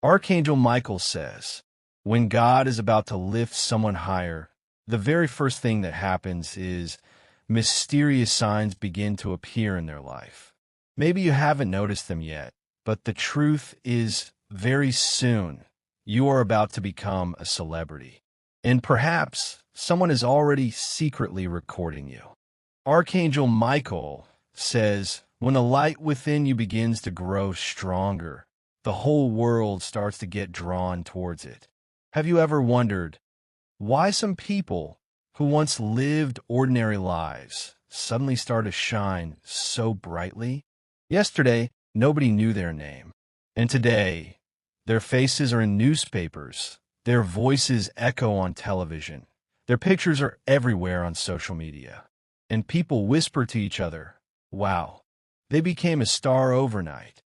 Archangel Michael says, when God is about to lift someone higher, the very first thing that happens is mysterious signs begin to appear in their life. Maybe you haven't noticed them yet, but the truth is very soon you are about to become a celebrity. And perhaps someone is already secretly recording you. Archangel Michael says, when the light within you begins to grow stronger, the whole world starts to get drawn towards it. Have you ever wondered why some people who once lived ordinary lives suddenly start to shine so brightly? Yesterday, nobody knew their name. And today, their faces are in newspapers. Their voices echo on television. Their pictures are everywhere on social media. And people whisper to each other, wow, they became a star overnight.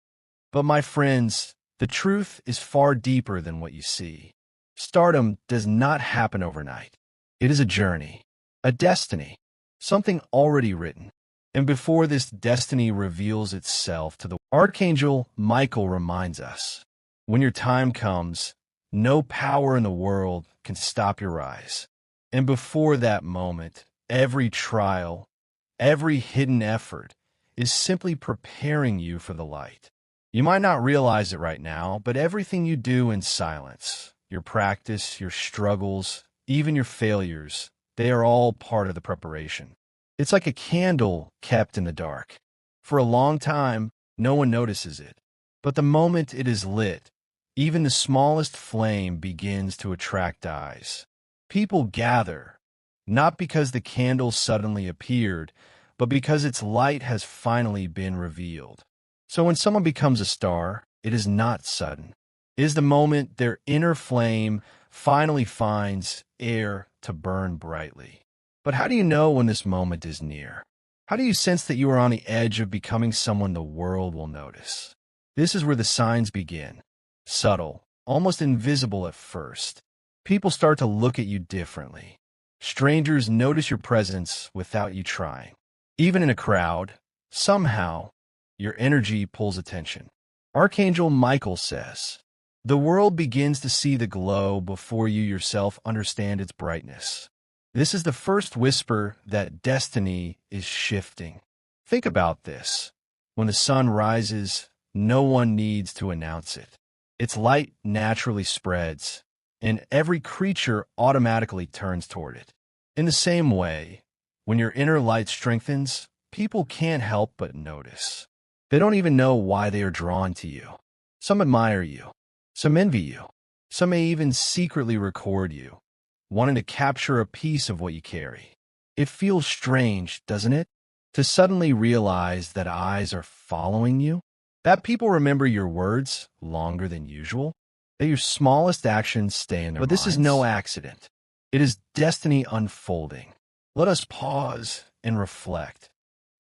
But my friends, the truth is far deeper than what you see. Stardom does not happen overnight. It is a journey, a destiny, something already written. And before this destiny reveals itself to the Archangel Michael reminds us, when your time comes, no power in the world can stop your rise. And before that moment, every trial, every hidden effort is simply preparing you for the light. You might not realize it right now, but everything you do in silence, your practice, your struggles, even your failures, they are all part of the preparation. It's like a candle kept in the dark. For a long time, no one notices it. But the moment it is lit, even the smallest flame begins to attract eyes. People gather, not because the candle suddenly appeared, but because its light has finally been revealed. So when someone becomes a star, it is not sudden. It is the moment their inner flame finally finds air to burn brightly. But how do you know when this moment is near? How do you sense that you are on the edge of becoming someone the world will notice? This is where the signs begin. Subtle, almost invisible at first. People start to look at you differently. Strangers notice your presence without you trying. Even in a crowd, somehow, your energy pulls attention. Archangel Michael says, the world begins to see the glow before you yourself understand its brightness. This is the first whisper that destiny is shifting. Think about this. When the sun rises, no one needs to announce it. Its light naturally spreads, and every creature automatically turns toward it. In the same way, when your inner light strengthens, people can't help but notice. They don't even know why they are drawn to you. Some admire you. Some envy you. Some may even secretly record you, wanting to capture a piece of what you carry. It feels strange, doesn't it, to suddenly realize that eyes are following you? That people remember your words longer than usual? That your smallest actions stay in their minds? But this is no accident. It is destiny unfolding. Let us pause and reflect.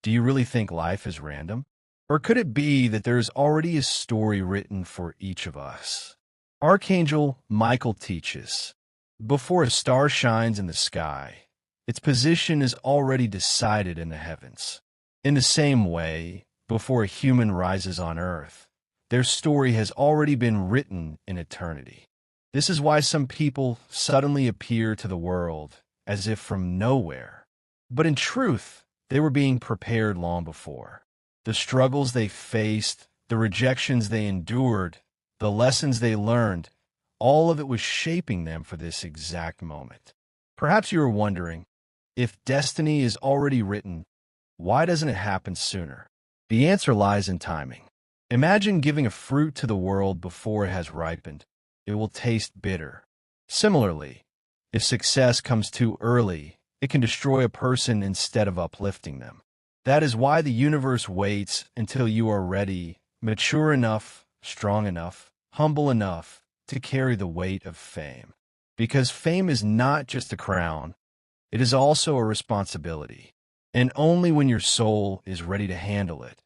Do you really think life is random? Or could it be that there is already a story written for each of us? Archangel Michael teaches, before a star shines in the sky, its position is already decided in the heavens. In the same way, before a human rises on earth, their story has already been written in eternity. This is why some people suddenly appear to the world as if from nowhere. But in truth, they were being prepared long before. The struggles they faced, the rejections they endured, the lessons they learned, all of it was shaping them for this exact moment. Perhaps you are wondering, if destiny is already written, why doesn't it happen sooner? The answer lies in timing. Imagine giving a fruit to the world before it has ripened. It will taste bitter. Similarly, if success comes too early, it can destroy a person instead of uplifting them. That is why the universe waits until you are ready, mature enough, strong enough, humble enough to carry the weight of fame. Because fame is not just a crown, it is also a responsibility. And only when your soul is ready to handle it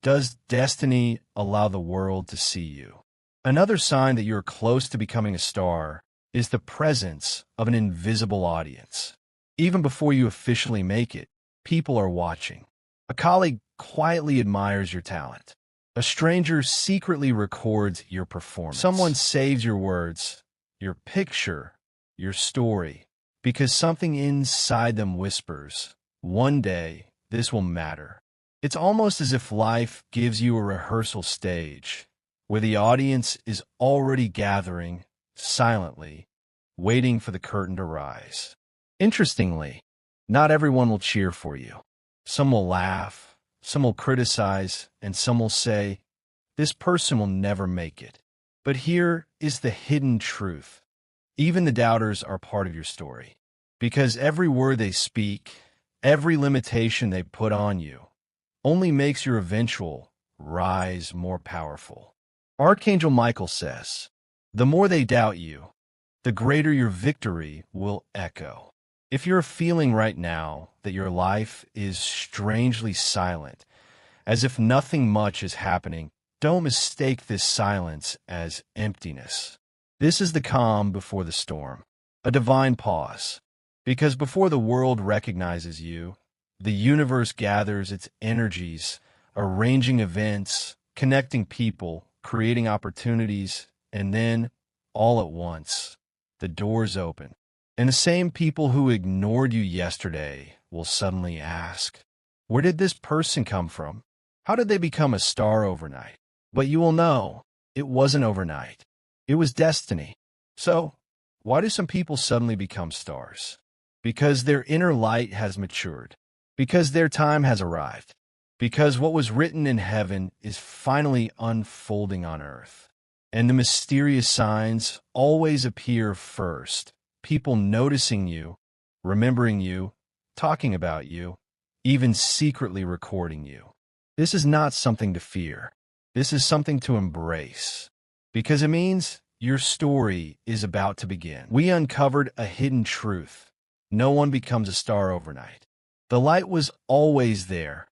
does destiny allow the world to see you. Another sign that you're close to becoming a star is the presence of an invisible audience. Even before you officially make it, people are watching. A colleague quietly admires your talent. A stranger secretly records your performance. Someone saves your words, your picture, your story, because something inside them whispers, one day, this will matter. It's almost as if life gives you a rehearsal stage, where the audience is already gathering, silently, waiting for the curtain to rise. Interestingly, not everyone will cheer for you. Some will laugh, some will criticize, and some will say, "This person will never make it." But here is the hidden truth. Even the doubters are part of your story, because every word they speak, every limitation they put on you, only makes your eventual rise more powerful. Archangel Michael says, the more they doubt you, the greater your victory will echo. If you're feeling right now that your life is strangely silent, as if nothing much is happening, don't mistake this silence as emptiness. This is the calm before the storm, a divine pause. Because before the world recognizes you, the universe gathers its energies, arranging events, connecting people, creating opportunities, and then, all at once, the doors open. And the same people who ignored you yesterday will suddenly ask, where did this person come from? How did they become a star overnight? But you will know, it wasn't overnight. It was destiny. So, why do some people suddenly become stars? Because their inner light has matured. Because their time has arrived. Because what was written in heaven is finally unfolding on earth. And the mysterious signs always appear first. People noticing you, remembering you, talking about you, even secretly recording you. This is not something to fear. This is something to embrace. Because it means your story is about to begin. We uncovered a hidden truth. No one becomes a star overnight. The light was always there.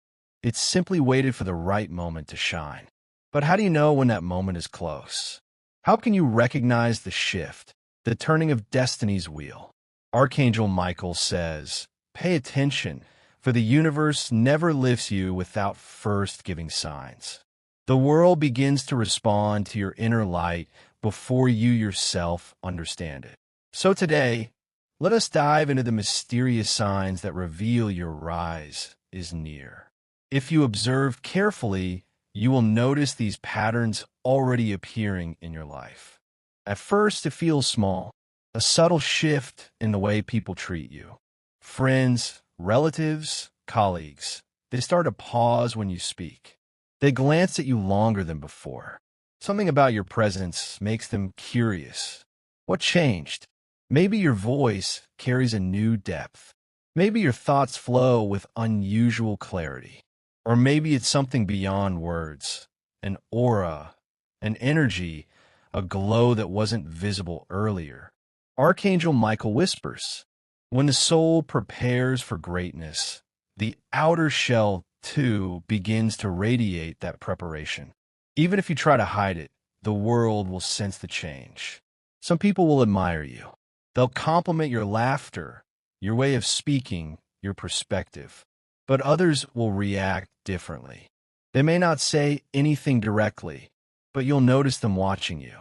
It simply waited for the right moment to shine. But how do you know when that moment is close? How can you recognize the shift, the turning of destiny's wheel? Archangel Michael says, pay attention, for the universe never lifts you without first giving signs. The world begins to respond to your inner light before you yourself understand it. So today, let us dive into the mysterious signs that reveal your rise is near. If you observe carefully, you will notice these patterns already appearing in your life. At first, it feels small, a subtle shift in the way people treat you. Friends, relatives, colleagues, they start to pause when you speak. They glance at you longer than before. Something about your presence makes them curious. What changed? Maybe your voice carries a new depth. Maybe your thoughts flow with unusual clarity. Or maybe it's something beyond words, an aura, an energy, a glow that wasn't visible earlier. Archangel Michael whispers, when the soul prepares for greatness, the outer shell, too, begins to radiate that preparation. Even if you try to hide it, the world will sense the change. Some people will admire you. They'll compliment your laughter, your way of speaking, your perspective. But others will react differently. They may not say anything directly, but you'll notice them watching you.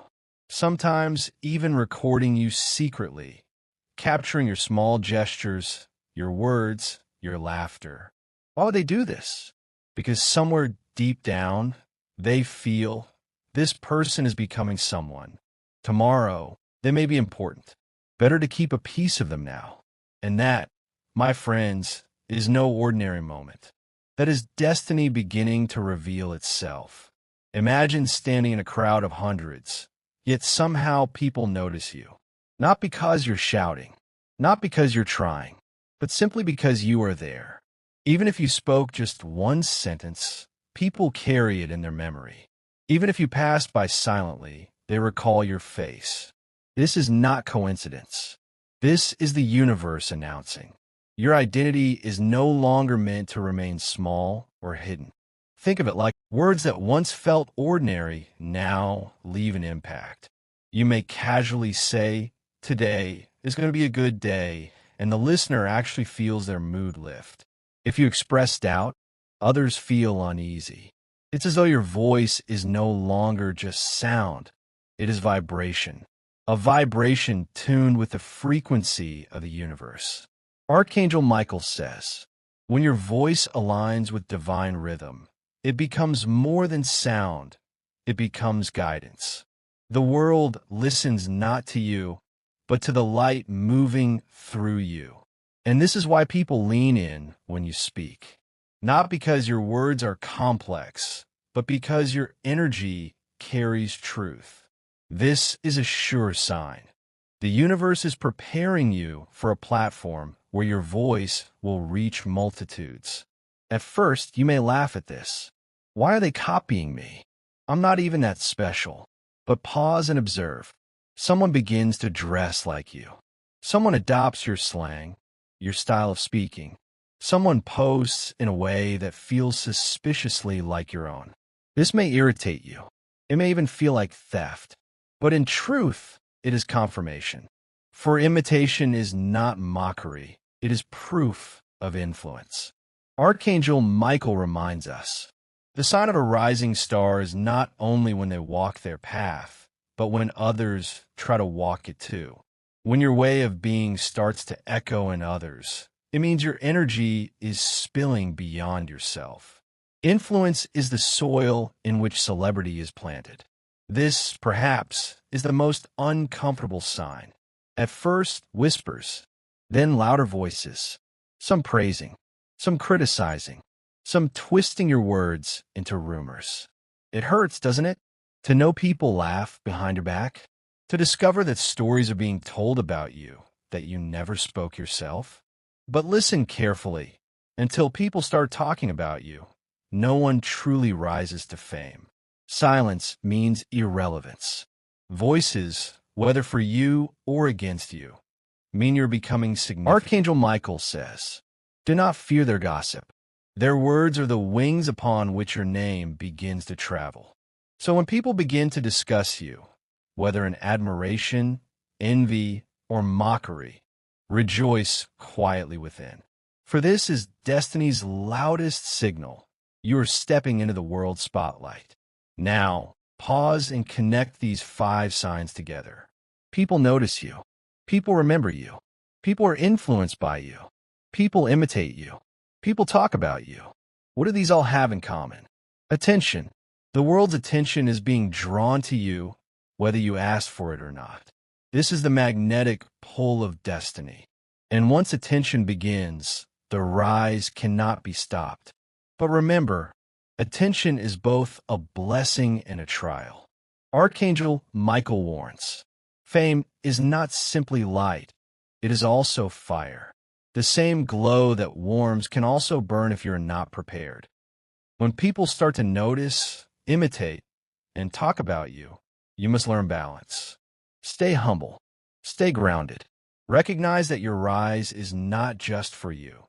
Sometimes even recording you secretly, capturing your small gestures, your words, your laughter. Why would they do this? Because somewhere deep down, they feel this person is becoming someone. Tomorrow, they may be important. Better to keep a piece of them now. And that, my friends, is no ordinary moment. That is destiny beginning to reveal itself. Imagine standing in a crowd of hundreds, yet somehow people notice you. Not because you're shouting, not because you're trying, but simply because you are there. Even if you spoke just one sentence, people carry it in their memory. Even if you passed by silently, they recall your face. This is not coincidence. This is the universe announcing. Your identity is no longer meant to remain small or hidden. Think of it like words that once felt ordinary now leave an impact. You may casually say, "Today is going to be a good day," and the listener actually feels their mood lift. If you express doubt, others feel uneasy. It's as though your voice is no longer just sound. It is vibration. A vibration tuned with the frequency of the universe. Archangel Michael says, when your voice aligns with divine rhythm, it becomes more than sound. It becomes guidance. The world listens not to you, but to the light moving through you. And this is why people lean in when you speak. Not because your words are complex, but because your energy carries truth. This is a sure sign. The universe is preparing you for a platform where your voice will reach multitudes. At first, you may laugh at this. Why are they copying me? I'm not even that special. But pause and observe. Someone begins to dress like you. Someone adopts your slang, your style of speaking. Someone posts in a way that feels suspiciously like your own. This may irritate you. It may even feel like theft. But in truth, it is confirmation. For imitation is not mockery. It is proof of influence. Archangel Michael reminds us, the sign of a rising star is not only when they walk their path, but when others try to walk it too. When your way of being starts to echo in others, it means your energy is spilling beyond yourself. Influence is the soil in which celebrity is planted. This, perhaps, is the most uncomfortable sign. At first, whispers, then louder voices, some praising, some criticizing, some twisting your words into rumors. It hurts, doesn't it? To know people laugh behind your back? To discover that stories are being told about you that you never spoke yourself? But listen carefully. Until people start talking about you, no one truly rises to fame. Silence means irrelevance. Voices, whether for you or against you, mean you're becoming significant. Archangel Michael says, do not fear their gossip. Their words are the wings upon which your name begins to travel. So when people begin to discuss you, whether in admiration, envy, or mockery, rejoice quietly within. For this is destiny's loudest signal. You are stepping into the world spotlight. Now, pause and connect these 5 signs together. People notice you. People remember you. People are influenced by you. People imitate you. People talk about you. What do these all have in common? Attention. The world's attention is being drawn to you, whether you asked for it or not. This is the magnetic pull of destiny. And once attention begins, the rise cannot be stopped. But remember, attention is both a blessing and a trial. Archangel Michael warns, fame is not simply light, it is also fire. The same glow that warms can also burn if you're not prepared. When people start to notice, imitate, and talk about you, you must learn balance. Stay humble. Stay grounded. Recognize that your rise is not just for you,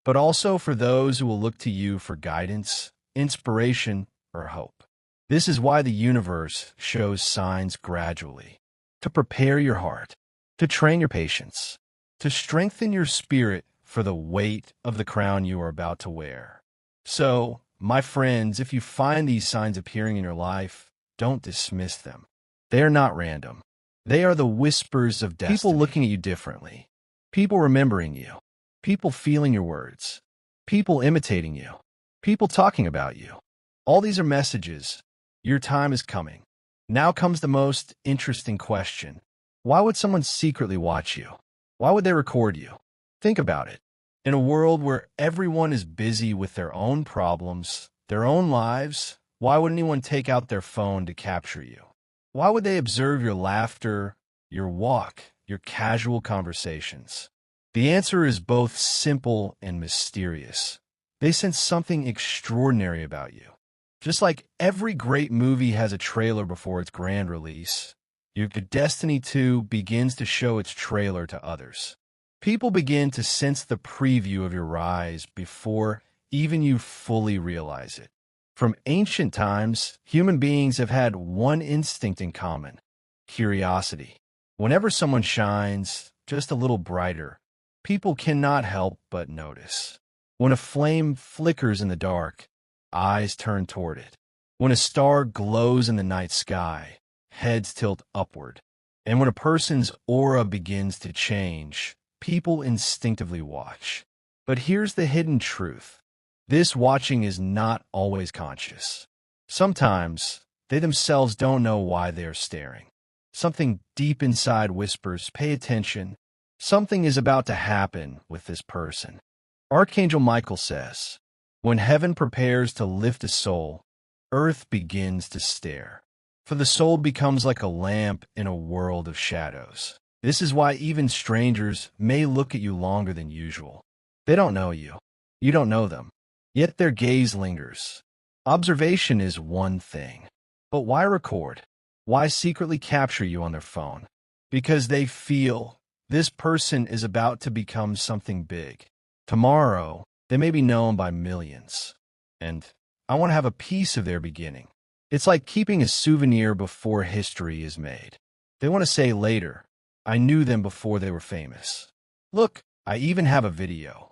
but also for those who will look to you for guidance, inspiration, or hope. This is why the universe shows signs gradually, to prepare your heart, to train your patience, to strengthen your spirit for the weight of the crown you are about to wear. So, my friends, if you find these signs appearing in your life, don't dismiss them. They are not random. They are the whispers of destiny. People looking at you differently. People remembering you. People feeling your words. People imitating you. People talking about you. All these are messages. Your time is coming. Now comes the most interesting question. Why would someone secretly watch you? Why would they record you? Think about it. In a world where everyone is busy with their own problems, their own lives, why would anyone take out their phone to capture you? Why would they observe your laughter, your walk, your casual conversations? The answer is both simple and mysterious. They sense something extraordinary about you. Just like every great movie has a trailer before its grand release, your destiny too begins to show its trailer to others. People begin to sense the preview of your rise before even you fully realize it. From ancient times, human beings have had one instinct in common: curiosity. Whenever someone shines just a little brighter, people cannot help but notice. When a flame flickers in the dark, eyes turn toward it. When a star glows in the night sky, heads tilt upward. And when a person's aura begins to change, people instinctively watch. But here's the hidden truth. This watching is not always conscious. Sometimes, they themselves don't know why they are staring. Something deep inside whispers, "Pay attention. Something is about to happen with this person." Archangel Michael says, "When heaven prepares to lift a soul, earth begins to stare. For the soul becomes like a lamp in a world of shadows." This is why even strangers may look at you longer than usual. They don't know you. You don't know them. Yet their gaze lingers. Observation is one thing. But why record? Why secretly capture you on their phone? Because they feel this person is about to become something big. Tomorrow, they may be known by millions. And I want to have a piece of their beginning. It's like keeping a souvenir before history is made. They want to say later, "I knew them before they were famous. Look, I even have a video."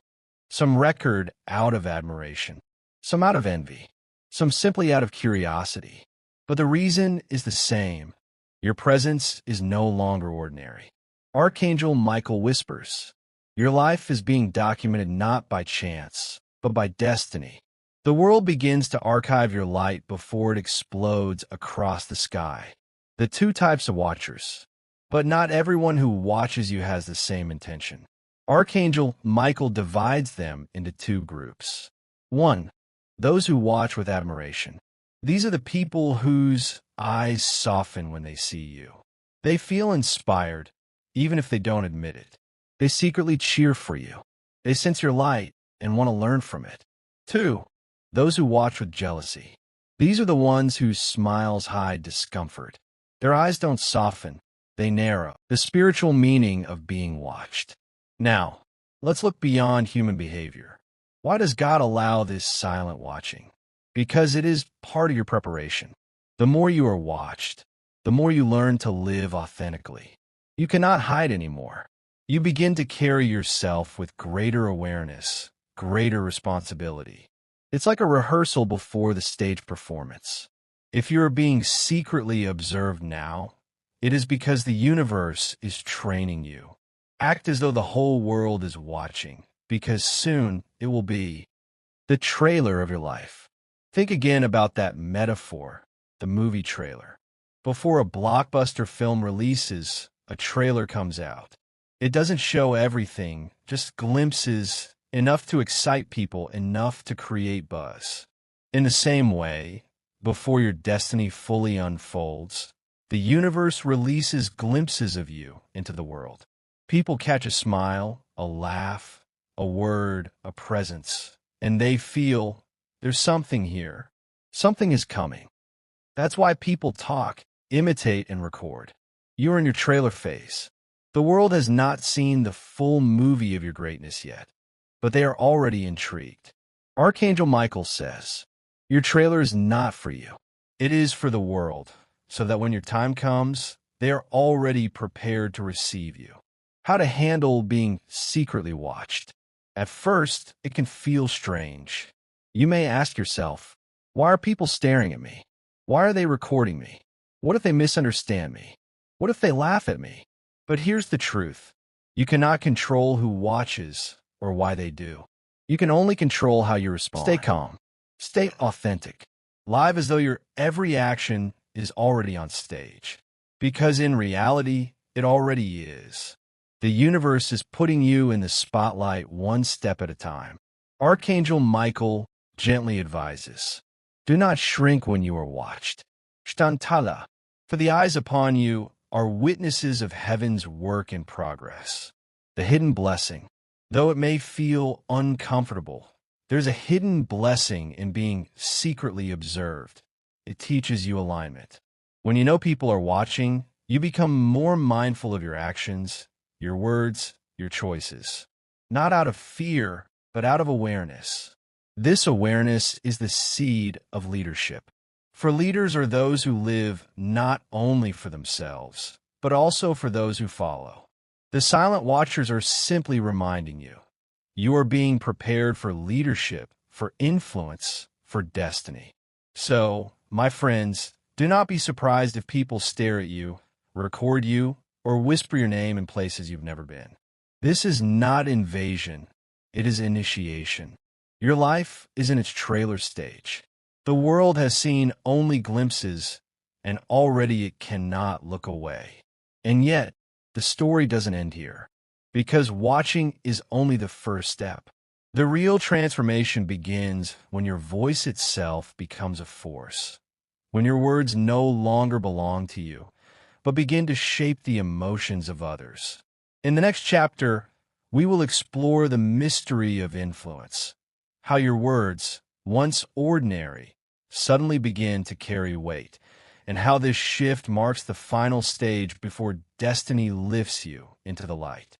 Some record out of admiration, some out of envy, some simply out of curiosity. But the reason is the same. Your presence is no longer ordinary. Archangel Michael whispers, your life is being documented not by chance, but by destiny. The world begins to archive your light before it explodes across the sky. The two types of watchers. But not everyone who watches you has the same intention. Archangel Michael divides them into two groups. 1. Those who watch with admiration. These are the people whose eyes soften when they see you. They feel inspired, even if they don't admit it. They secretly cheer for you. They sense your light and want to learn from it. 2. Those who watch with jealousy. These are the ones whose smiles hide discomfort. Their eyes don't soften, they narrow. The spiritual meaning of being watched. Now, let's look beyond human behavior. Why does God allow this silent watching? Because it is part of your preparation. The more you are watched, the more you learn to live authentically. You cannot hide anymore. You begin to carry yourself with greater awareness, greater responsibility. It's like a rehearsal before the stage performance. If you are being secretly observed now, it is because the universe is training you. Act as though the whole world is watching, because soon it will be the trailer of your life. Think again about that metaphor, the movie trailer. Before a blockbuster film releases, a trailer comes out. It doesn't show everything, just glimpses, enough to excite people, enough to create buzz. In the same way, before your destiny fully unfolds, the universe releases glimpses of you into the world. People catch a smile, a laugh, a word, a presence, and they feel there's something here. Something is coming. That's why people talk, imitate, and record. You're in your trailer phase. The world has not seen the full movie of your greatness yet, but they are already intrigued. Archangel Michael says, your trailer is not for you. It is for the world, so that when your time comes, they are already prepared to receive you. How to handle being secretly watched. At first, it can feel strange. You may ask yourself, why are people staring at me? Why are they recording me? What if they misunderstand me? What if they laugh at me? But here's the truth. You cannot control who watches or why they do. You can only control how you respond. Stay calm. Stay authentic. Live as though your every action is already on stage. Because in reality, it already is. The universe is putting you in the spotlight one step at a time. Archangel Michael gently advises, do not shrink when you are watched. Shtantala, for the eyes upon you are witnesses of heaven's work in progress. The hidden blessing. Though it may feel uncomfortable, there's a hidden blessing in being secretly observed. It teaches you alignment. When you know people are watching, you become more mindful of your actions, your words, your choices. Not out of fear, but out of awareness. This awareness is the seed of leadership. For leaders are those who live not only for themselves, but also for those who follow. The silent watchers are simply reminding you, you are being prepared for leadership, for influence, for destiny. So, My friends, do not be surprised if people stare at you, record you, or whisper your name in places you've never been. This is not invasion, it is initiation. Your life is in its trailer stage. The world has seen only glimpses, and already it cannot look away. And yet, the story doesn't end here, because watching is only the first step. The real transformation begins when your voice itself becomes a force, when your words no longer belong to you, but begin to shape the emotions of others. In the next chapter, we will explore the mystery of influence, how your words, once ordinary, suddenly begin to carry weight, and how this shift marks the final stage before destiny lifts you into the light.